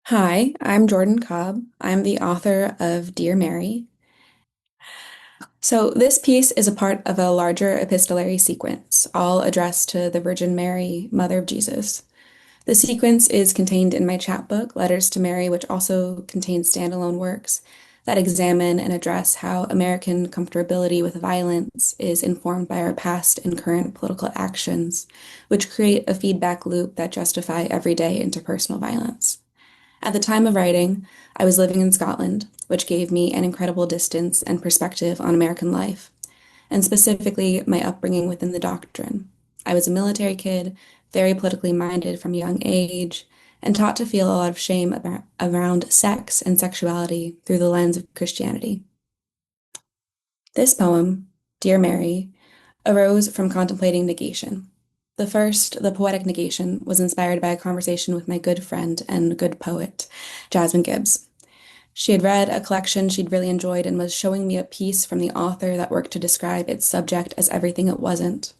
Hi, I'm Jordan Cobb. I'm the author of Dear Mary. So, this piece is a part of a larger epistolary sequence, all addressed to the Virgin Mary, Mother of Jesus. The sequence is contained in my chapbook, Letters to Mary, which also contains standalone works that examine and address how American comfortability with violence is informed by our past and current political actions, which create a feedback loop that justify everyday interpersonal violence. At the time of writing, I was living in Scotland, which gave me an incredible distance and perspective on American life, and specifically my upbringing within the doctrine. I was a military kid, very politically minded from a young age, and taught to feel a lot of shame around sex and sexuality through the lens of Christianity. This poem, Dear Mary, arose from contemplating negation. The first, the poetic negation, was inspired by a conversation with my good friend and good poet, Jasmine Gibbs. She had read a collection she'd really enjoyed and was showing me a piece from the author that worked to describe its subject as everything it wasn't.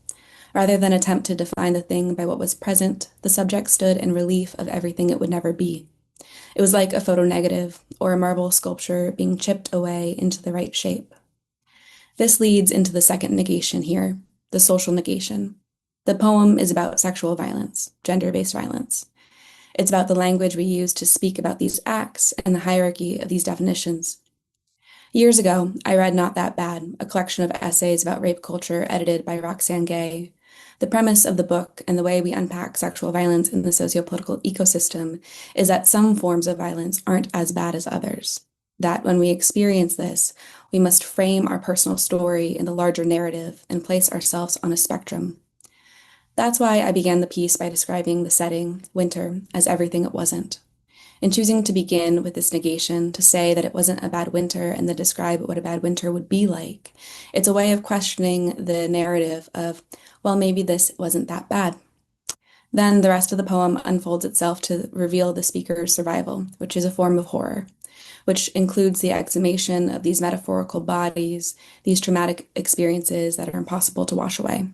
Rather than attempt to define the thing by what was present, the subject stood in relief of everything it would never be. It was like a photo negative or a marble sculpture being chipped away into the right shape. This leads into the second negation here, the social negation. The poem is about sexual violence, gender-based violence. It's about the language we use to speak about these acts and the hierarchy of these definitions. Years ago, I read Not That Bad, a collection of essays about rape culture edited by Roxane Gay. The premise of the book and the way we unpack sexual violence in the sociopolitical ecosystem is that some forms of violence aren't as bad as others. That when we experience this, we must frame our personal story in the larger narrative and place ourselves on a spectrum. That's why I began the piece by describing the setting, winter, as everything it wasn't. In choosing to begin with this negation, to say that it wasn't a bad winter and then describe what a bad winter would be like, it's a way of questioning the narrative of, well, maybe this wasn't that bad. Then the rest of the poem unfolds itself to reveal the speaker's survival, which is a form of horror, which includes the exhumation of these metaphorical bodies, these traumatic experiences that are impossible to wash away.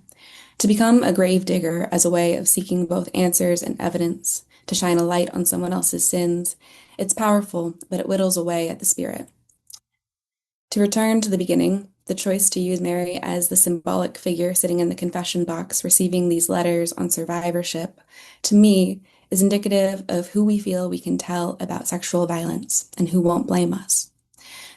To become a grave digger as a way of seeking both answers and evidence, to shine a light on someone else's sins, it's powerful, but it whittles away at the spirit. To return to the beginning, the choice to use Mary as the symbolic figure sitting in the confession box receiving these letters on survivorship, to me, is indicative of who we feel we can tell about sexual violence and who won't blame us.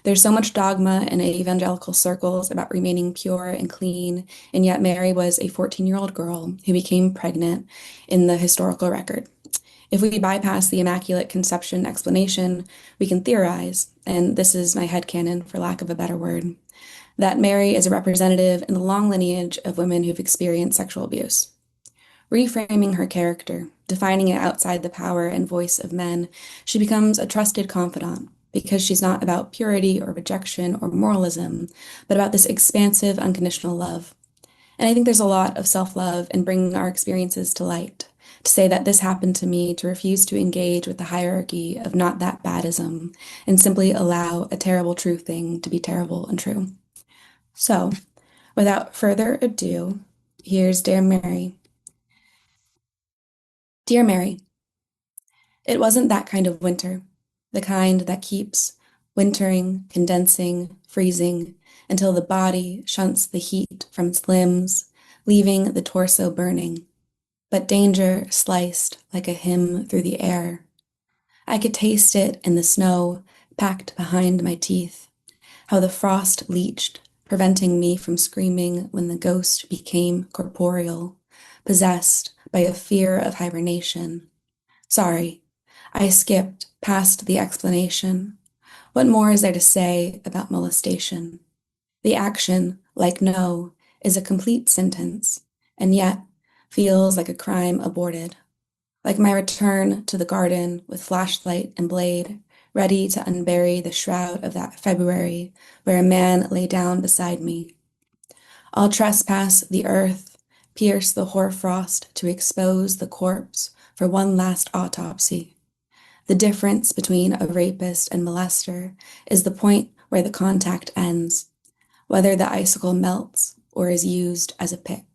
There's so much dogma in evangelical circles about remaining pure and clean, and yet Mary was a 14-year-old girl who became pregnant in the historical record. If we bypass the Immaculate Conception explanation, we can theorize, and this is my headcanon for lack of a better word, that Mary is a representative in the long lineage of women who've experienced sexual abuse. Reframing her character, defining it outside the power and voice of men, she becomes a trusted confidant because she's not about purity or rejection or moralism, but about this expansive, unconditional love. And I think there's a lot of self-love in bringing our experiences to light, to say that this happened to me, to refuse to engage with the hierarchy of not that badism, and simply allow a terrible true thing to be terrible and true. So, without further ado, here's Dear Mary. Dear Mary, it wasn't that kind of winter, the kind that keeps wintering, condensing, freezing, until the body shunts the heat from its limbs, leaving the torso burning. But danger sliced like a hymn through the air. I could taste it in the snow packed behind my teeth, how the frost leached, preventing me from screaming when the ghost became corporeal, possessed by a fear of hibernation. Sorry, I skipped past the explanation. What more is there to say about molestation? The action, like no, is a complete sentence, and yet feels like a crime aborted, like my return to the garden with flashlight and blade, ready to unbury the shroud of that February where a man lay down beside me. I'll trespass the earth, pierce the hoarfrost to expose the corpse for one last autopsy. The difference between a rapist and molester is the point where the contact ends, whether the icicle melts or is used as a pick.